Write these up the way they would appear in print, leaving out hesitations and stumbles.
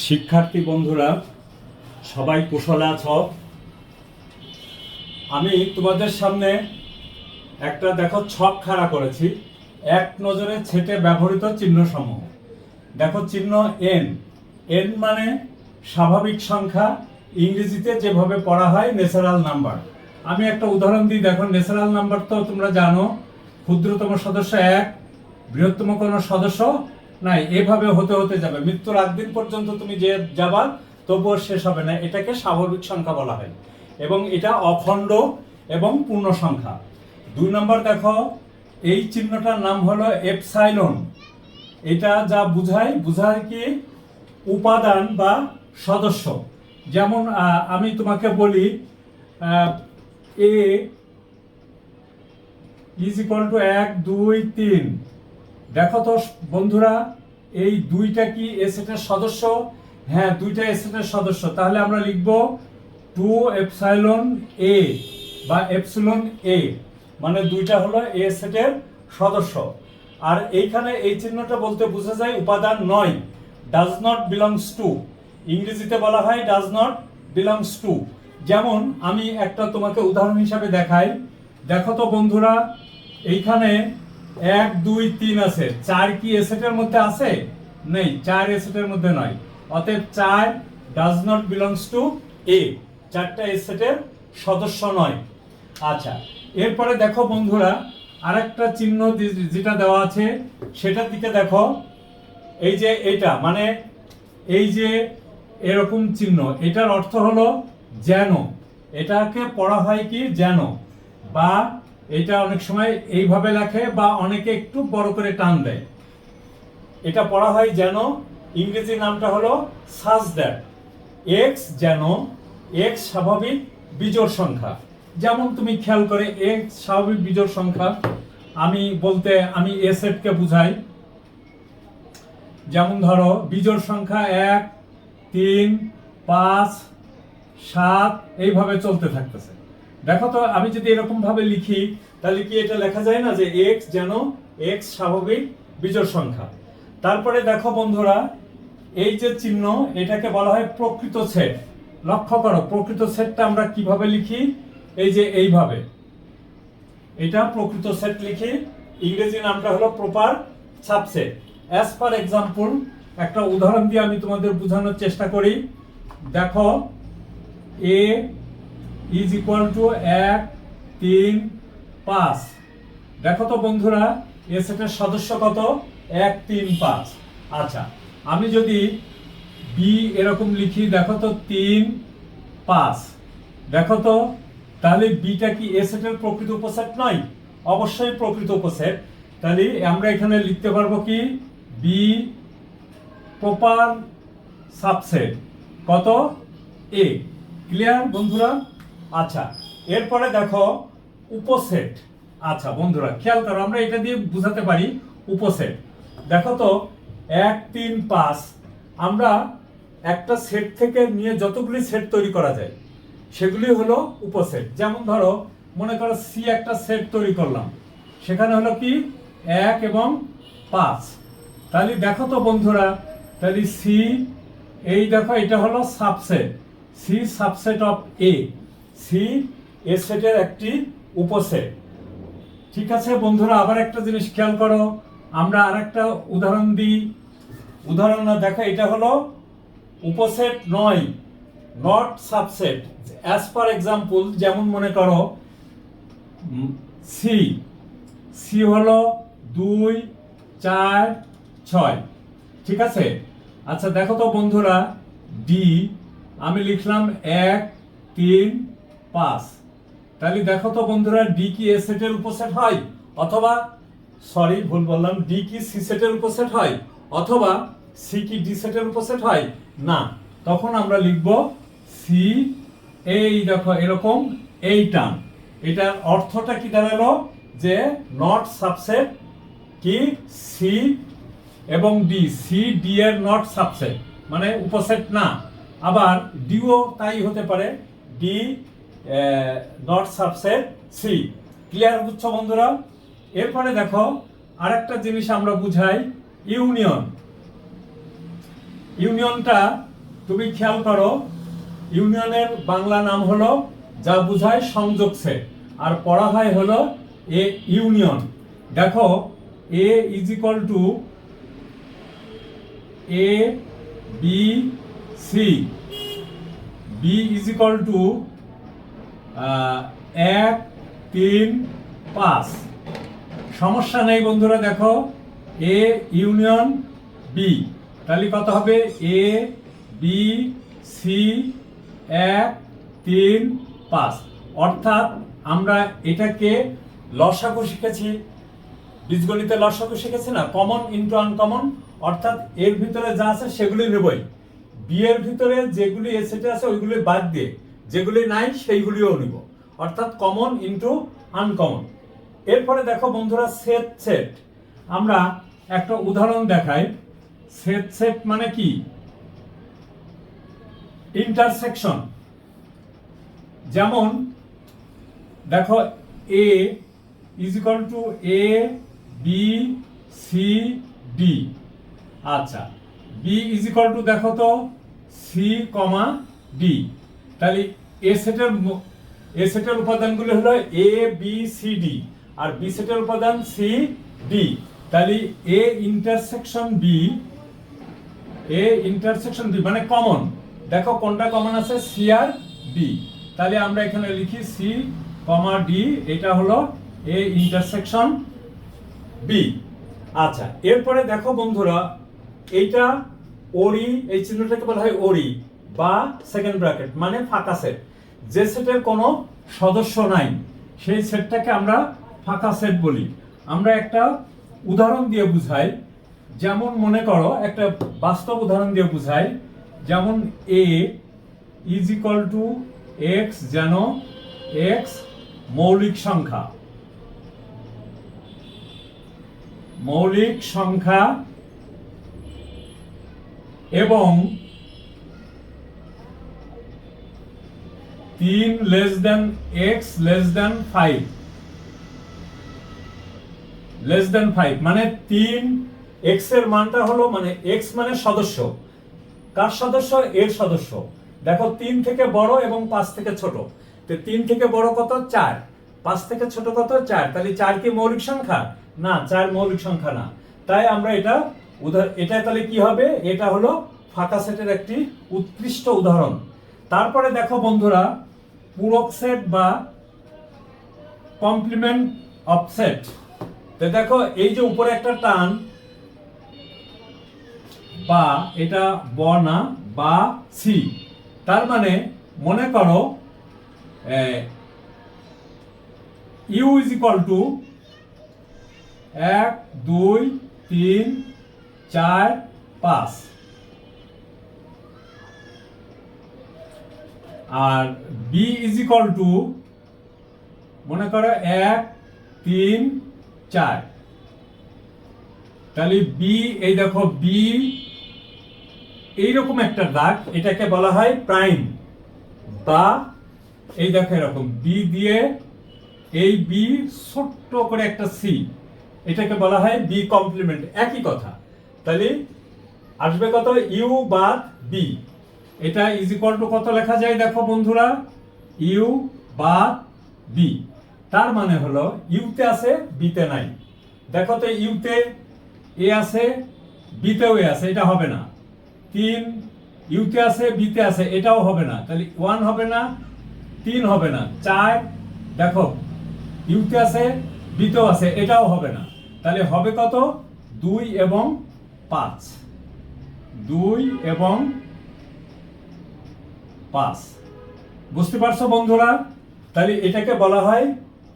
শিক্ষার্থী বন্ধুরা সবাই কুশলে আছো? আমি তোমাদের সামনে একটা দেখো ছক খাড়া করেছি। এক নজরে ছেটে ব্যবহৃত চিহ্ন সমূহ। দেখো চিহ্ন এন, এন মানে স্বাভাবিক সংখ্যা, ইংরেজিতে যেভাবে পড়া হয় ন্যাচারাল নাম্বার। আমি একটা উদাহরণ দিই। দেখো ন্যাচারাল নাম্বার তো তোমরা জানো, ক্ষুদ্রতম সদস্য এক, বৃহত্তম কোনো সদস্য নাই, এভাবে হতে হতে যাবে, মৃত্যুর আগ দিন পর্যন্ত তুমি যে যাবা তবুও শেষ হবে না। এটাকে স্বাভাবিক সংখ্যা বলা হয় এবং এটা অখণ্ড এবং পূর্ণ সংখ্যা। 2 নম্বর দেখো, এই চিহ্নটার নাম হলো এপসাইলন। এটা যা বুঝায় কি উপাদান বা সদস্য। যেমন আমি তোমাকে বলি এ ইজ ইকুয়াল টু 1 2 3। দেখো তো বন্ধুরা, এই দুইটা কি এ সেটের সদস্য? হ্যাঁ, দুইটা এ সেটের সদস্য। তাহলে আমরা লিখব 2 এপসাইলন এ বা এপসিলন এ, মানে দুইটা হলো এ সেটের সদস্য। আর এইখানে এই চিহ্নটা বলতে বোঝা যায় উপাদান নয়, ডাজ নট বিলংস টু। ইংরেজিতে বলা হয় ডাজ নট বিলংস টু। যেমন আমি একটা তোমাকে উদাহরণ হিসাবে দেখাই। দেখো তো বন্ধুরা, এইখানে 1 2 3 আছে, 4 কি এ সেটের মধ্যে আছে? নেই, 4 এ সেটের মধ্যে নয়। অতএব 4 ডাজ নট বিলংস টু এ, 4টা এ সেটের সদস্য নয়। আচ্ছা, এরপরে দেখো বন্ধুরা, আরেকটা চিহ্ন যেটা দেওয়া আছে সেটার দিকে দেখো। এই যে এটা মানে এই যে এরকম চিহ্ন, এটার অর্থ হলো যেন। এটাকে পড়া হয় কি যেন, বা এটা অনেক সময় এইভাবে লেখে বা অনেকে একটু বড় করে টান দেয়। এটা পড়া হয় যেন। ইংরেজি নামটা হলো সাজ দ্যাট। এক্স যেন, এক্স স্বাভাবিক বিজোড় সংখ্যা। যেমন তুমি খেয়াল করে এক্স স্বাভাবিক বিজোড় সংখ্যা আমি এ সেটকে বুঝাই। যেমন ধরো বিজোড় সংখ্যা 1 3 5 7 এইভাবে চলতে থাকতেছে। দেখো তো, আমি যদি এরকম ভাবে লিখি তাহলে কি এটা লেখা যায় না যে x যেন x স্বাভাবিক বিজোড় সংখ্যা। তারপরে দেখো বন্ধুরা, এই যে চিহ্ন এটাকে বলা হয় প্রকৃত সেট। লক্ষ্য করো প্রকৃত সেটটা আমরা কিভাবে লিখি, এই যে এইভাবে। এটা প্রকৃত সেট লিখি, ইংরেজি নামটা হলো proper subset. As per example, একটা উদাহরণ দিয়ে আমি তোমাদের বোঝানোর চেষ্টা করি। দেখো এ ইজ ইকুয়াল টু 1 3 5। দেখো তো বন্ধুরা, এ সেটের সদস্য কত? 1 3 5। আচ্ছা, আমি যদি বি এরকম লিখি, দেখো তো 3 5। দেখো তো, তাহলে বিটা কি এ সেটের প্রকৃত উপসেট নয়? অবশ্যই প্রকৃত উপসেট। তাহলে আমরা এখানে লিখতে পারবো কি বি প্রপার সাবসেট কত? এ। ক্লিয়ার বন্ধুরা? আচ্ছা, এরপরে দেখো উপসেট। আচ্ছা বন্ধুরা, খেয়াল করো, আমরা এটা দিয়ে বুঝাতে পারি উপসেট। দেখো তো 1 3 5, আমরা একটা সেট থেকে নিয়ে যতগুলি সেট তৈরি করা যায় সেগুলি হলো উপসেট। যেমন ধরো মনে করো সি একটা সেট তৈরি করলাম, সেখানে হলো কি 1 এবং 5। তাহলে দেখো তো বন্ধুরা, তাহলে সি, এই দেখো এটা হলো subset, C subset of A. C A সেটের একটি উপসেট। ঠিক আছে বন্ধুরা, আবার একটা জিনিস খেয়াল করো, আমরা আরেকটা উদাহরণ দিই। উদাহরণ দেখো, এটা হলো উপসেট নয়, not subset. As per example, যেমন মনে করো সি, সি হলো 2 4 6। ঠিক আছে? আচ্ছা দেখো তো বন্ধুরা, ডি আমি লিখলাম 1 3 5। তাহলে দেখো তো বন্ধুরা, ডি কি এ সেটের উপসেট হয়? অথবা সরি ভুল বললাম, ডি কি সি সেটের উপসেট হয়? অথবা সি কি ডি সেটের উপসেট হয়? না। তখন আমরা লিখব সি, এই দেখো এরকম এই টার্ম। এটার অর্থটা কি দাঁড়ালো যে নট সাবসেট কি সি এবং ডি, সি ডি এর নট সাবসেট মানে উপসেট না। আবার ডিও তাই হতে পারে, D not subset C. Clear বুঝছো বন্ধুরা? এরপরে দেখো আরেকটা জিনিস আমরা বুঝাই, ইউনিয়ন। ইউনিয়নটা তুমি খেয়াল করো, ইউনিয়নের বাংলা নাম হলো, যা বোঝায় সংযোগ সেট, আর পড়া হয় হলো এ ইউনিয়ন। দেখো A is equal to A B C, B is equal to 1 3 5। সমস্যা নেই বন্ধুরা, দেখো এ ইউনিয়ন বি, তাহলে কত হবে এ বি সি 1 3 5। অর্থাৎ আমরা এটাকে লসাগু শিখেছি, বীজগণিতে লসাগু শিখেছি না, কমন ইনটু আনকমন। অর্থাৎ এর ভিতরে যা আছে সেগুলি নেবই, বি এর ভিতরে যেগুলি এ সেটে আছে ওইগুলি বাদ দিয়ে যেগুলি নাই সেইগুলিও নিব, অর্থাৎ কমন ইনটু আনকমন। এরপরে দেখো বন্ধুরা সেট সেট, আমরা একটা উদাহরণ দেখাই। সেট সেট মানে কি? ইন্টারসেকশন। যেমন দেখো A is equal to A B C D. আচ্ছা, বি ইজ ইকুয়াল টু দেখো তো সি কমা ডি। তাহলে এ সেটের উপাদানগুলো হলো এ বি সি ডি, আর বি সেটের উপাদান সি ডি। তাহলে A intersection B, A intersection B মানে কমন। দেখো কোনটা কমন আছে, সি আর ডি। তাহলে আমরা এখানে লিখি সি কমা ডি, এটা হলো এ ইন্টারসেকশন বি। আচ্ছা, এরপরে দেখো বন্ধুরা, এইটা ওরি, এই চিহ্নটাকে বলা হয় ওরি বা সেকেন্ড ব্র্যাকেট, মানে ফাঁকা সেট। যে সেটের কোনো সদস্য নাই সেই সেটটাকে আমরা ফাঁকা সেট বলি। আমরা একটা উদাহরণ দিয়ে বুঝাই, যেমন মনে করো একটা বাস্তব উদাহরণ দিয়ে বুঝাই। যেমন A is equal two x, যেন এক্স মৌলিক সংখ্যা, মৌলিক সংখ্যা এবং 3 less than x less than 5, less than 5 মানে 3 এক্স এর মানটা হলো, মানে এক্স মানে সদস্য। কার সদস্য? এর সদস্য। দেখো 3 থেকে বড় এবং 5 থেকে ছোট। তো 3 থেকে বড় কত? 4। 5 থেকে ছোট কত? 4। তাহলে 4 কি মৌলিক সংখ্যা? না, 4 মৌলিক সংখ্যা না। তাই আমরা এটা তাহলে কি হবে? এটা হলো ফাঁকা সেটের একটি উৎকৃষ্ট উদাহরণ। তারপরে দেখো বন্ধুরা, পূরক সেট বা কমপ্লিমেন্ট অফ সেট। তো দেখো এই যে উপরে একটা টান, বা এটা ব না, বা সি। তার মানে মনে করো ইউ ইজ ইকুয়াল টু 1 2 3 4 5, আর বি ইজ ইকুয়াল টু মনে করো 1 3 4। তাহলে বি, এই দেখো বি এইরকম একটা দাগ, এটাকে বলা হয় প্রাইম। বা এই দেখো এরকম বি দিয়ে এই বি ছোট্ট করে একটা সি, এটাকে বলা হয় বি কমপ্লিমেন্ট, একই কথা। তাহলে আসবে কত? ইউ বাদ বি। এটা ইজ ইকুয়াল টু কত লেখা যায় দেখো বন্ধুরা, ইউ বাদ বি। তার মানে হলো ইউতে আছে বিতে নাই। দেখো তো ইউতে এ আছে, বিতেও এ আছে, এটা হবে না। 3 ইউতে আছে, বিতে আছে, এটাও হবে না। তাহলে 1 হবে না, 3 হবে না। 4 দেখো ইউতে আছে, বিতেও আছে, এটাও হবে না। তাহলে হবে কত? 2 এবং 5, 2 এবং 5। বুঝতে পারছো বন্ধুরা? তাহলে এটাকে বলা হয়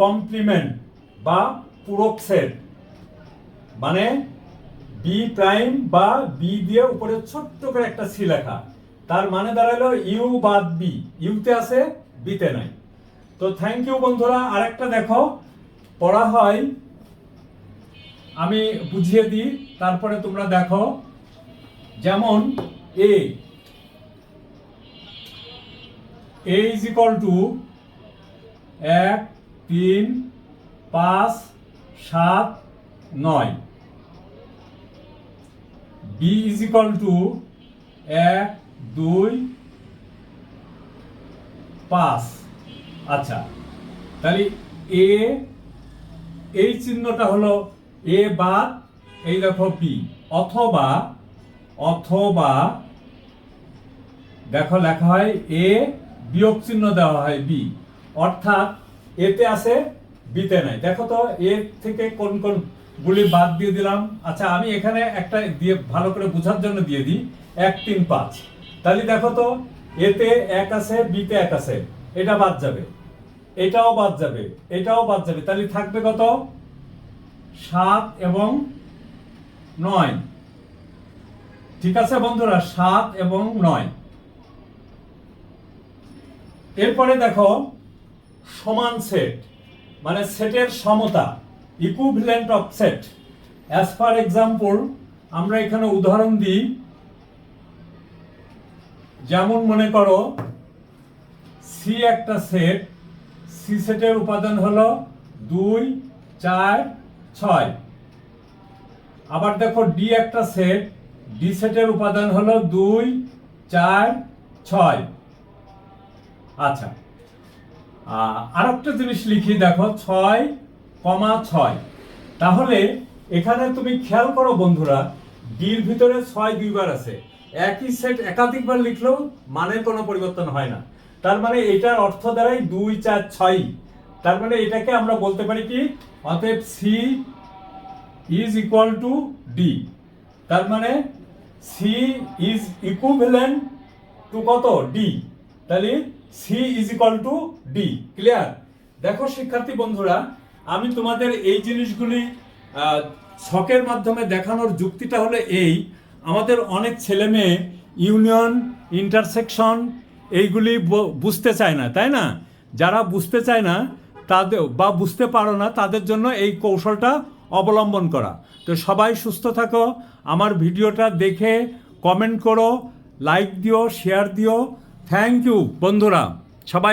কমপ্লিমেন্ট বা পূরক সেট। মানে বি প্রাইম বা বি দিয়ে উপরে ছোট্ট করে একটা সি লেখা, তার মানে দাঁড়ালো ইউ বাদ বি, ইউতে আছে বিতে নাই। তো থ্যাংক ইউ বন্ধুরা। আরেকটা দেখো পড়া হয়, আমি বুঝিয়ে দিই, তারপরে তোমরা দেখো। যেমন A is equal to 1 3 5 7 9, B is equal to 1 2 5। আচ্ছা, তাহলে এ, এই চিহ্নটা হলো এ বাদ এই দেখো বি, অথবা অথবা দেখো লেখা হয় এ বিয়োগ চিহ্ন দেওয়া হয় বি, অর্থাৎ এতে আছে বিতে নাই। দেখো তো এ থেকে কোন কোন গুলি বাদ দিয়ে দিলাম। আচ্ছা, আমি এখানে একটা দিয়ে ভালো করে বোঝার জন্য দিয়ে দিই 1 3 5। তাহলে দেখো তো এতে 1 আছে, বিতে 1 আছে, এটা বাদ যাবে, এটাও বাদ যাবে, এটাও বাদ যাবে, তাহলে থাকবে কত? 7 এবং 9। ঠিক আছে বন্ধুরা, 7 এবং 9। এরপরে দেখো সমান সেট, মানে সেটের সমতা, equivalent of set. As for example, আমরা এখানে উদাহরণ দিই, যেমন মনে করো সি একটা সেট, সি সেটের উপাদান হলো 2 4 6। আবার দেখো ডি একটা সেট, ডি সেটের উপাদান হলো 2 4 6। আচ্ছা, আরেকটা জিনিস লিখি, দেখো 6 6। তাহলে এখানে তুমি খেয়াল করো বন্ধুরা, ডির ভিতরে 6 দুইবার আছে, একই সেট একাধিকবার লিখলেও মানের কোনো পরিবর্তন হয় না। তার মানে এটার অর্থ দাঁড়ায় 2 4 6। তার মানে এটাকে আমরা বলতে পারি কি, অতএব C is equal to D. তার মানে সি ইজ ইকুইভ্যালেন্ট টু কত? ডি। তাহলে C is equal to D. Clear? দেখো শিক্ষার্থী বন্ধুরা, আমি তোমাদের এই জিনিসগুলি ছকের মাধ্যমে দেখানোর যুক্তিটা হলো এই, আমাদের অনেক ছেলে মেয়ে ইউনিয়ন, ইন্টারসেকশন এইগুলি বুঝতে চায় না, তাই না? যারা বুঝতে চায় না তাদের বা বুঝতে পারো না, তাদের জন্য এই কৌশলটা অবলম্বন করা। তো সবাই সুস্থ থাকো, আমার ভিডিওটা দেখে কমেন্ট করো, লাইক দিও, শেয়ার দিও। থ্যাংক ইউ বন্ধুরা, সবাই।